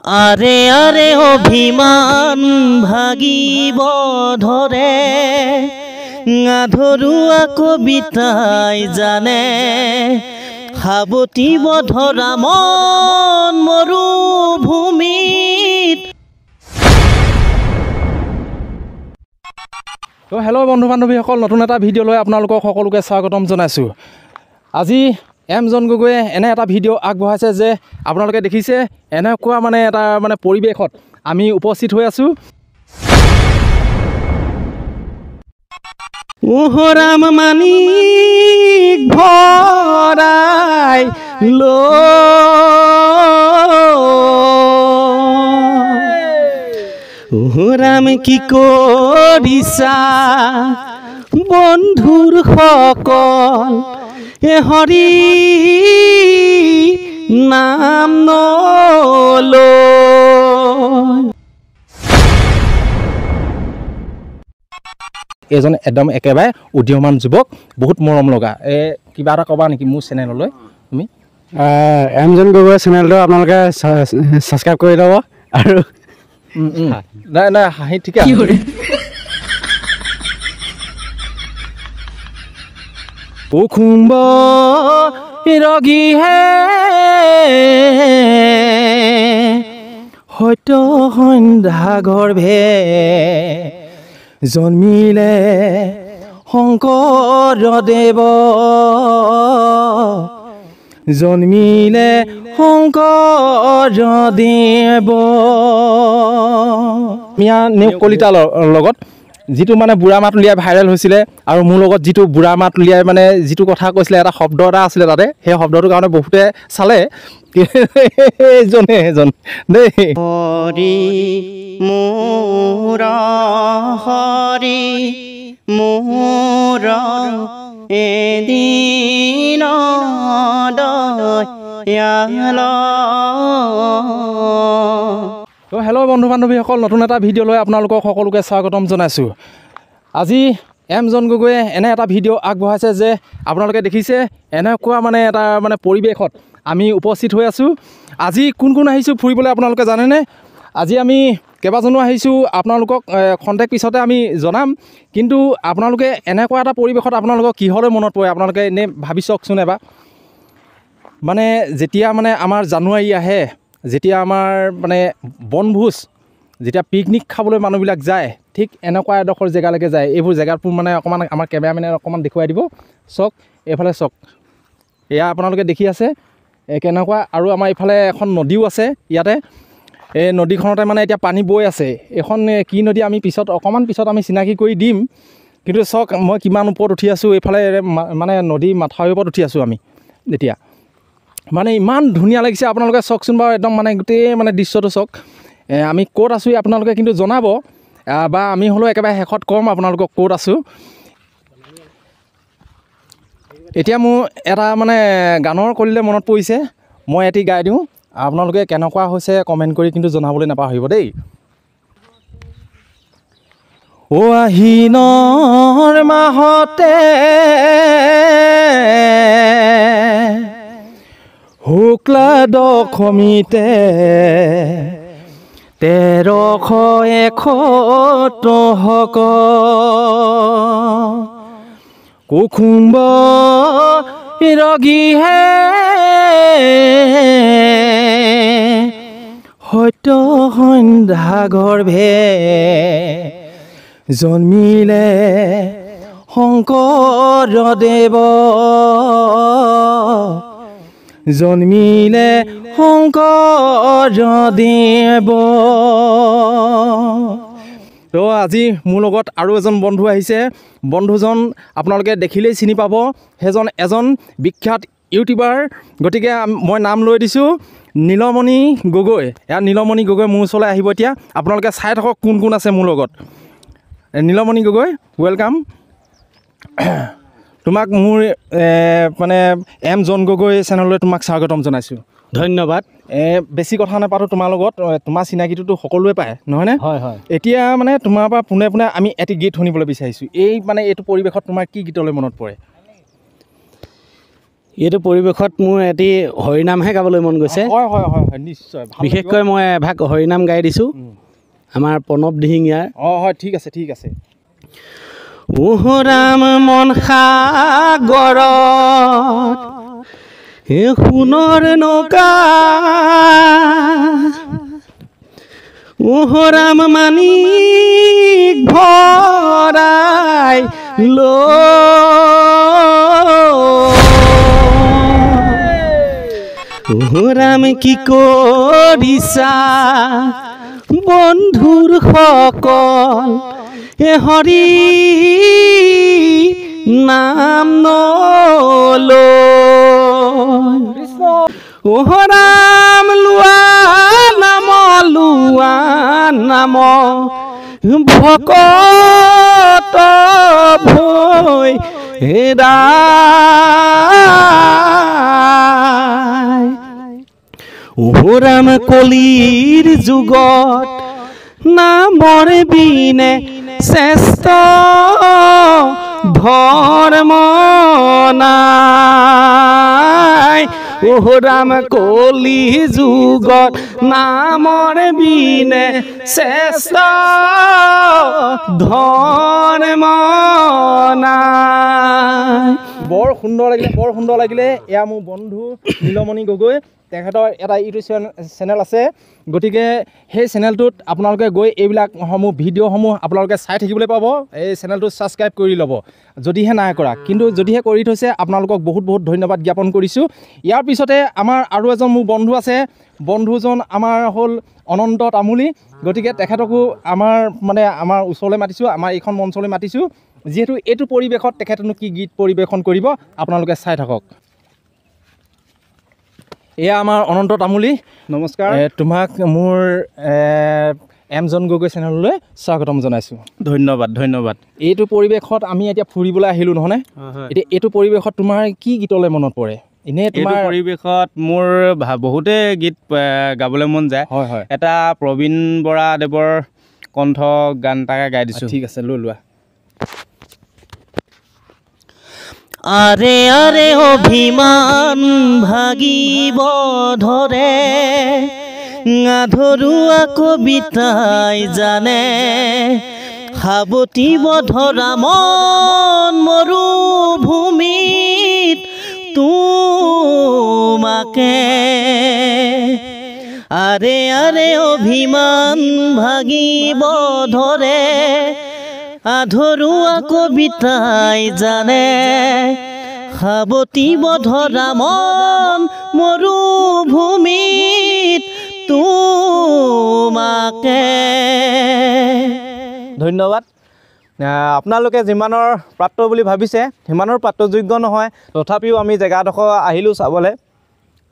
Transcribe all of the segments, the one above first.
আৰে আৰে অভিমান ভাগিব ধৰে আধৰুৱা কবিতাই জানে হাবতিব ধৰা মন মৰুভূমিত। তো হেল্ল' বন্ধু বান্ধৱীসকল, নতুন এটা ভিডিঅ' লৈ আপোনালোকক সকলোকে স্বাগতম জনাইছোঁ। আজি এম জন গগৈয়ে এনে এটা ভিডিঅ' আগবঢ়াইছে যে আপোনালোকে দেখিছে এনেকুৱা এটা পৰিৱেশত আমি উপস্থিত হৈ আছোঁ। উহৰাম মানিক ভৰাই উহৰাম কি কৰিছা বন্ধুৰ সকল হৰি নাম নলৈ। এজন একদম একেবাৰে উদীয়মান যুৱক, বহুত মৰম লগা। কিবা এটা ক'বা নেকি মোৰ চেনেললৈ তুমি? এম জন গগৈ চেনেলটো আপোনালোকে ছাবস্ক্ৰাইব কৰি ল'ব। আৰু নাই নাই হাঁহি ঠিক আছে। কুসুম্ব ৰগীহে সত্য সন্ধ্যা গৰ্ভে জন্মিলে শংকৰদেৱ, জন্মিলে শংকৰদেৱ। মিয়া নেওগ কলিতাৰ লগত যিটো বুঢ়া মাত উলিয়াই ভাইৰেল হৈছিলে, আৰু মোৰ লগত যিটো বুঢ়া মাত উলিয়াই যিটো কথা কৈছিলে, এটা শব্দ এটা আছিলে তাতে, সেই শব্দটোৰ কাৰণে বহুতে চালে। এজন দেই হৰি মোৰ হৰি মোৰ এদিন তো হেল্ল' বন্ধু বান্ধৱীসকল, নতুন এটা ভিডিঅ' লৈ আপোনালোকক সকলোকে স্বাগতম জনাইছোঁ। আজি এম জন গগৈয়ে এনে এটা ভিডিঅ' আগবঢ়াইছে যে আপোনালোকে দেখিছে এনেকুৱা এটা পৰিৱেশত আমি উপস্থিত হৈ আছোঁ। আজি কোন কোন আহিছোঁ ফুৰিবলৈ আপোনালোকে জানেনে? আজি আমি কেইবাজনো আহিছোঁ, আপোনালোকক খন্তেক পিছতে আমি জনাম। কিন্তু আপোনালোকে এনেকুৱা এটা পৰিৱেশত আপোনালোকক কিহলৈ মনত পৰে আপোনালোকে এনেই ভাবি চাওকচোন এবাৰ। যেতিয়া আমাৰ জানুৱাৰী আহে, যেতিয়া আমাৰ বনভোজ, যেতিয়া পিকনিক খাবলৈ মানুহবিলাক যায়, ঠিক এনেকুৱা এডোখৰ জেগালৈকে যায়। এইবোৰ জেগাবোৰ অকণমান আমাৰ কেমেৰামেনে অকণমান দেখুৱাই দিব। চাওক এইফালে চাওক, এয়া আপোনালোকে দেখি আছে কেনেকুৱা। আৰু আমাৰ এইফালে এখন নদীও আছে ইয়াতে। এই নদীখনতে এতিয়া পানী বৈ আছে। এইখন কি নদী আমি অকণমান পিছত আমি চিনাকি কৰি দিম। কিন্তু চাওক মই কিমান ওপৰত উঠি আছোঁ, এইফালে নদী মাথাউৰিৰ ওপৰত উঠি আছোঁ আমি। এতিয়া ইমান ধুনীয়া লাগিছে, আপোনালোকে চাওকচোন বাৰু। একদম গোটেই দৃশ্যটো চাওক। আমি ক'ত আছোঁ আপোনালোকে কিন্তু জনাব, বা আমি হ'লেও একেবাৰে শেষত ক'ম আপোনালোকক ক'ত আছোঁ। এতিয়া মোৰ এটা গানৰ কলিলে মনত পৰিছে, মই এটি গাই দিওঁ। আপোনালোকে কেনেকুৱা হৈছে কমেণ্ট কৰি কিন্তু জনাবলৈ নাপাহৰিব দেই। অ আহিনৰ মাহতে শুক্লা দশমীতে 1361 কুসুম্ব ৰগীহে সত্য সন্ধ্যা গৰ্ভে জন্মিলে শংকৰদেৱ, জন্মিলে শংকৰদেৱ। তো আজি মোৰ লগত আৰু এজন বন্ধু আহিছে। বন্ধুজন আপোনালোকে দেখিলেই চিনি পাব। সেইজন এজন বিখ্যাত ইউটিউবাৰ। গতিকে মই নাম লৈ দিছোঁ নীলমণি গগৈ। এয়া নীলমণি গগৈ মোৰ ওচৰলৈ আহিব এতিয়া। আপোনালোকে চাই থাকক কোন কোন আছে মোৰ লগত। নীলমণি গগৈ, ৱেলকাম। তোমাক মোৰ এম জন গগৈ চেনেললৈ তোমাক স্বাগতম জনাইছোঁ। ধন্যবাদ। বেছি কথা নাপাতো তোমাৰ লগত, তোমাৰ চিনাকিটোতো সকলোৱে পায় নহয়নে? হয় হয়। এতিয়া তোমাৰ পৰা পোনে পোনে আমি এটি গীত শুনিবলৈ বিচাৰিছোঁ। এইটো পৰিৱেশত তোমাৰ কি গীতলৈ মনত পৰে? এইটো পৰিৱেশত মোৰ এটি হৰিনামহে গাবলৈ মন গৈছে। হয় হয় হয় হয় নিশ্চয় বিশেষকৈ মই এভাগ হৰিনাম গাই দিছোঁ আমাৰ প্ৰণৱ দিহিঙীয়াৰ। অঁ হয় ঠিক আছে ঠিক আছে। উহৰাম মন সাগৰত হে সোণৰ নৌকা উহৰাম মানিক ভৰাই উহৰাম কি কৰিছা বন্ধুৰ সকল এ হৰি নাম নলৈ উহৰাম লোৱা নাম ভকত ভৈ হেৰাই উহৰাম কলিৰ যুগত নামৰ বিনে শ্ৰেষ্ঠ ধৰ্ম নাই উহৰাম কলি যুগত নামৰ বিনে শ্ৰেষ্ঠ ধৰ্ম নাই। বৰ সুন্দৰ লাগিলে এয়া মোৰ বন্ধু নীলমণি গগৈ, তেখেতৰ এটা ইউটিউব চেনেল আছে। গতিকে সেই চেনেলটোত আপোনালোকে গৈ এইবিলাকসমূহ ভিডিঅ'সমূহ আপোনালোকে চাই থাকিবলৈ পাব। এই চেনেলটো ছাবস্ক্ৰাইব কৰি ল'ব যদিহে নাই কৰা, কিন্তু যদিহে কৰি থৈছে আপোনালোকক বহুত বহুত ধন্যবাদ জ্ঞাপন কৰিছোঁ। ইয়াৰ পিছতে আমাৰ আৰু এজন মোৰ বন্ধু আছে, বন্ধুজন আমাৰ হ'ল অনন্ত তামুলী। গতিকে তেখেতকো আমাৰ ওচৰলৈ মাতিছোঁ, আমাৰ এইখন মঞ্চলৈ মাতিছোঁ, যিহেতু এইটো পৰিৱেশত তেখেতেনো কি গীত পৰিৱেশন কৰিব আপোনালোকে চাই থাকক। এয়া আমাৰ অনন্ত তামুলী, নমস্কাৰ। তোমাক মোৰ এম জন গগৈ চেনেললৈ স্বাগতম জনাইছোঁ। ধন্যবাদ ধন্যবাদ। এইটো পৰিৱেশত আমি এতিয়া ফুৰিবলৈ আহিলোঁ নহয়নে? এতিয়া এইটো পৰিৱেশত তোমাৰ কি গীতলৈ মনত পৰে? এনেই তোমাৰ পৰিৱেশত মোৰ বহুতে গীত গাবলৈ মন যায়। হয় হয়, এটা প্ৰবীণ বৰাদেৱৰ কণ্ঠ গান এটাকে গাই দিছোঁ। ঠিক আছে লৈ লোৱা। আৰে আৰে অভিমান ভাগিব ধৰে আধৰুৱা কবিতাই জানে সাৱটিব ধৰা মন মৰুভূমিত তোমাকে আৰে আৰে অভিমান ভাগিব ধৰে আধৰুৱা কবিতাই জানে সাৱটিব ধৰা মন মৰুভূমিত তোমাকে। ধন্যবাদ। আপোনালোকে যিমানৰ প্ৰাপ্ত বুলি ভাবিছে সিমানৰ প্ৰাপ্তযোগ্য নহয়, তথাপিও আমি জেগাডোখৰ আহিলোঁ চাবলৈ।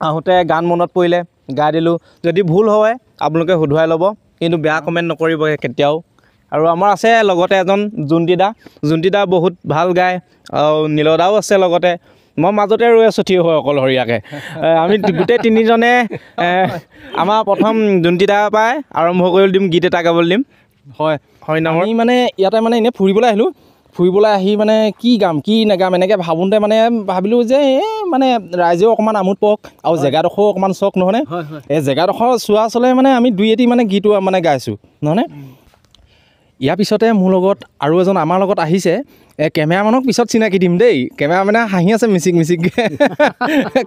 আহোঁতে গান মনত পৰিলে গাই দিলোঁ। যদি ভুল হয় আপোনালোকে শুধৰাই ল'ব, কিন্তু বেয়া কমেণ্ট নকৰিব কেতিয়াও। আৰু আমাৰ আছে লগতে এজন জুন্তি দা বহুত ভাল গায়, আৰু নীলদাও আছে লগতে। মই মাজতে ৰৈ আছোঁ থিয় হৈ অকলশৰীয়াকৈ। আমি গোটেই তিনিজনে আমাৰ প্ৰথম জুন্তি দাৰ পৰাই আৰম্ভ কৰি দিম, গীত এটা গাবলৈ দিম। হয় হয় নামৰ আমি ইয়াতে এনেই ফুৰিবলৈ আহিলোঁ। ফুৰিবলৈ আহি কি গাম কি নেগাম এনেকৈ ভাবোঁতে ভাবিলোঁ যে ৰাইজেও অকণমান আমোদ পাওক আৰু জেগাডোখৰো অকণমান চক নহয়নে? এই জেগাডোখৰ চোৱা চলে আমি দুই এটি গীতো গাইছোঁ নহয়নে? ইয়াৰ পিছতে মোৰ লগত আৰু এজন আমাৰ লগত আহিছে। কেমেৰামেনক পিছত চিনাকি দিম দেই, কেমেৰামেনে হাঁহি আছে মিচিক মিচিককৈ।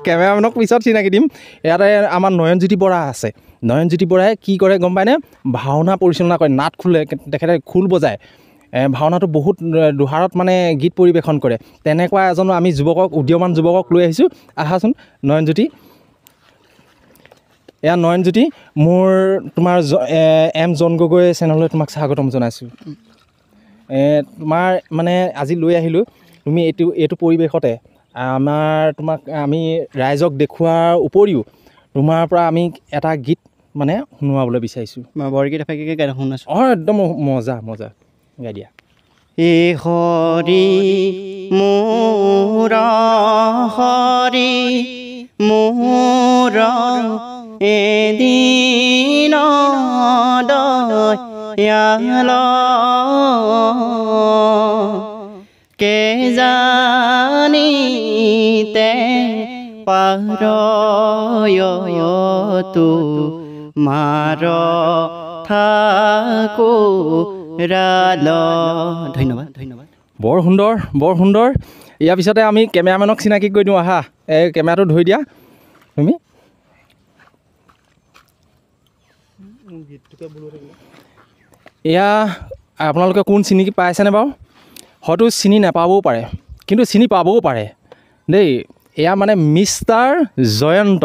কেমেৰামেনক পিছত চিনাকি দিম। ইয়াতে আমাৰ নয়নজ্যোতি বৰা আছে। নয়নজ্যোতি বৰাই কি কৰে গম পায়নে? ভাওনা পৰিচালনা কৰে, নাট খোলে, তেখেতে খোল বজায়। ভাওনাটো বহুত দুহাৰত গীত পৰিৱেশন কৰে। তেনেকুৱা এজনো আমি উদীয়মান যুৱকক লৈ আহিছোঁ। আহাচোন নয়নজ্যোতি। এয়া নয়নজ্যোতি, মোৰ তোমাৰ এম জন গগৈ চেনেললৈ তোমাক স্বাগতম জনাইছোঁ। তোমাৰ আজি লৈ আহিলোঁ, তুমি এইটো পৰিৱেশতে তোমাক আমি ৰাইজক দেখুওৱাৰ উপৰিও তোমাৰ পৰা আমি এটা গীত শুনোৱাবলৈ বিচাৰিছোঁ। বৰগীত এফাকে গাই শুনাইছোঁ। অঁ একদম মজা গাই দিয়া। এ হৰি মোৰ হৰি মোৰ এদিন দয়াল কে জানি তে পাৰয়তো মাৰ থাকো ৰাল। ধন্যবাদ ধন্যবাদ। বৰ সুন্দৰ বৰ সুন্দৰ। ইয়াৰ পিছতে আমি কেমেৰামেনক চিনাকি কৰি দিওঁ। আহা, এই কেমেৰাটো ধৰি দিয়া তুমি। এয়া আপোনালোকে কোন চিনি পাইছেনে বাৰু? হয়তো চিনি নাপাবও পাৰে, কিন্তু চিনি পাবও পাৰে দেই। এয়া মানে মিষ্টাৰ জয়ন্ত,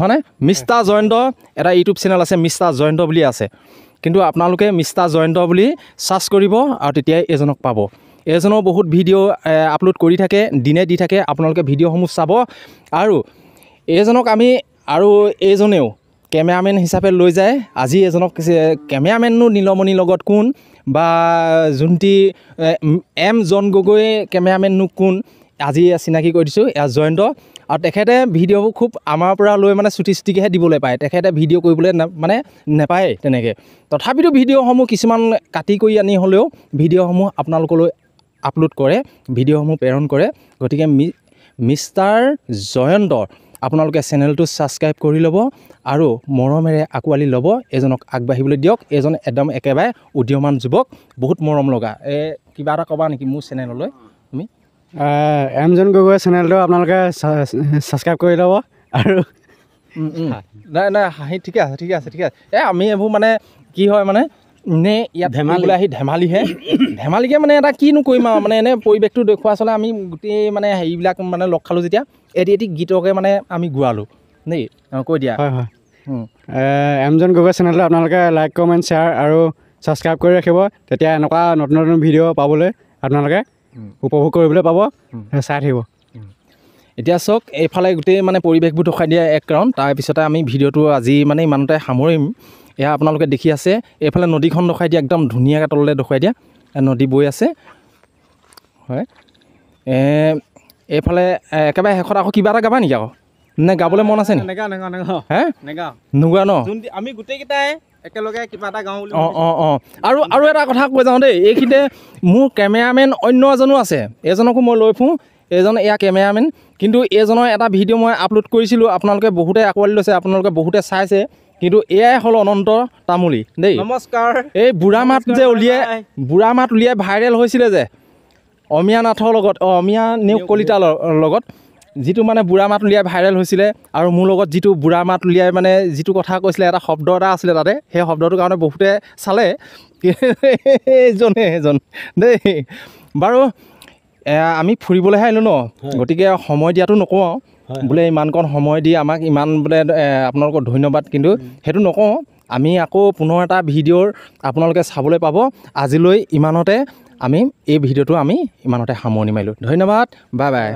হয়নে? মিষ্টাৰ জয়ন্ত এটা ইউটিউব চেনেল আছে, মিষ্টাৰ জয়ন্ত বুলি আছে। কিন্তু আপোনালোকে মিষ্টাৰ জয়ন্ত বুলি চাৰ্চ কৰিব আৰু তেতিয়াই এজনক পাব। এজনেও বহুত ভিডিঅ' আপলোড কৰি থাকে, দিনে দি থাকে। আপোনালোকে ভিডিঅ'সমূহ চাব। আৰু এইজনক আমি আৰু এইজনেও কেমেৰামেন হিচাপে লৈ যায়। আজি এজনক কেমেৰামেননো নীলমণিৰ লগত কোন, বা যোনটি এম জন গগৈ কেমেৰামেননো কোন, আজি চিনাকি কৰি দিছোঁ। এয়া জয়ন্ত। আৰু তেখেতে ভিডিঅ'বোৰ খুব আমাৰ পৰা লৈ মানে চুটি চুটিকৈহে দিবলৈ পায়। তেখেতে ভিডিঅ' কৰিবলৈ মানে নাপায় তেনেকৈ। তথাপিতো ভিডিঅ'সমূহ কিছুমান কাটি কৰি আনি হ'লেও ভিডিঅ'সমূহ আপোনালোকলৈ আপলোড কৰে, ভিডিঅ'সমূহ প্ৰেৰণ কৰে। গতিকে মিষ্টাৰ জয়ন্তৰ আপোনালোকে চেনেলটো ছাবস্ক্ৰাইব কৰি ল'ব আৰু মৰমেৰে আঁকোৱালি ল'ব। এজনক আগবাঢ়িবলৈ দিয়ক। এজন একদম একেবাৰে উদীয়মান যুৱক, বহুত মৰম লগা। কিবা এটা ক'বা নেকি মোৰ চেনেললৈ তুমি? এম জন গগৈ চেনেলটো আপোনালোকে ছাবস্ক্ৰাইব কৰি ল'ব। আৰু নাই নাই হাঁহি ঠিকে আছে ঠিকে আছে ঠিকে আছে। আমি এইবোৰ মানে কি হয় মানে নে ইয়াত ধেমালি আহি ধেমালিকৈ মানে এটা কিনো কৰিম আৰু মানে এনে পৰিৱেশটো দেখুওৱা চলে। আমি গোটেই মানে হেৰিবিলাক মানে লগ খালোঁ যেতিয়া এটি গীতকে মানে আমি গোৱালোঁ দেই। কৈ দিয়া। হয় হয়। এম জন গগৈ চেনেলটো আপোনালোকে লাইক কমেণ্ট শ্বেয়াৰ আৰু ছাবস্ক্ৰাইব কৰি ৰাখিব। তেতিয়া এনেকুৱা নতুন নতুন ভিডিঅ' পাবলৈ আপোনালোকে উপভোগ কৰিবলৈ পাব, চাই থাকিব। এতিয়া চাওক, এইফালে গোটেই মানে পৰিৱেশবোৰ দেখুৱাই দিয়া এক ৰাউণ্ড। তাৰপিছতে আমি ভিডিঅ'টো আজি মানে ইমানতে সামৰিম। এয়া আপোনালোকে দেখি আছে। এইফালে নদীখন দেখুৱাই দিয়া, একদম ধুনীয়াকৈ তললৈ দেখুৱাই দিয়া। নদী বৈ আছে হয়। এইফালে একেবাৰে শেষত আকৌ কিবা এটা গাবা নেকি আকৌ? নে গাবলৈ মন আছে নেকি? হে নোগোৱা ন? আমি গোটেইকেইটাই একেলগে কিবা এটা গাওঁ বুলি। অঁ আৰু এটা কথা কৈ যাওঁ দেই। এইখিনিতে মোৰ কেমেৰামেন অন্য এজনো আছে। এজনকো মই লৈ ফুৰোঁ। এজন এয়া কেমেৰামেন। কিন্তু এইজনৰ এটা ভিডিঅ' মই আপলোড কৰিছিলোঁ, আপোনালোকে বহুতে আঁকোৱালি লৈছে, আপোনালোকে বহুতে চাইছে। কিন্তু এয়াই হ'ল অনন্ত তামুলী দেই। নমস্কাৰ। এই বুঢ়া মাত যে উলিয়াই ভাইৰেল হৈছিলে যে অমীয়া নাথৰ লগত, অমীয়া নেওগ কলিতাৰ লগত, যিটো মানে বুঢ়া মাত উলিয়াই ভাইৰেল হৈছিলে। আৰু মোৰ লগত যিটো বুঢ়া মাত উলিয়াই মানে যিটো কথা কৈছিলে, এটা শব্দ এটা আছিলে তাতে, সেই শব্দটোৰ কাৰণে বহুতে চালে। এজন দেই। বাৰু আমি ফুৰিবলৈহে আহিলোঁ ন, গতিকে সময় দিয়াটো নকওঁ আৰু বোলে ইমানকণ সময় দি আমাক ইমান বোলে আপোনালোকক ধন্যবাদ, কিন্তু সেইটো নকওঁ। আমি আকৌ পুনৰ এটা ভিডিঅ'ৰ আপোনালোকে চাবলৈ পাব। আজিলৈ ইমানতে আমি এই ভিডিঅ'টো আমি ইমানতে সামৰণি মাৰিলোঁ। ধন্যবাদ। Bye bye.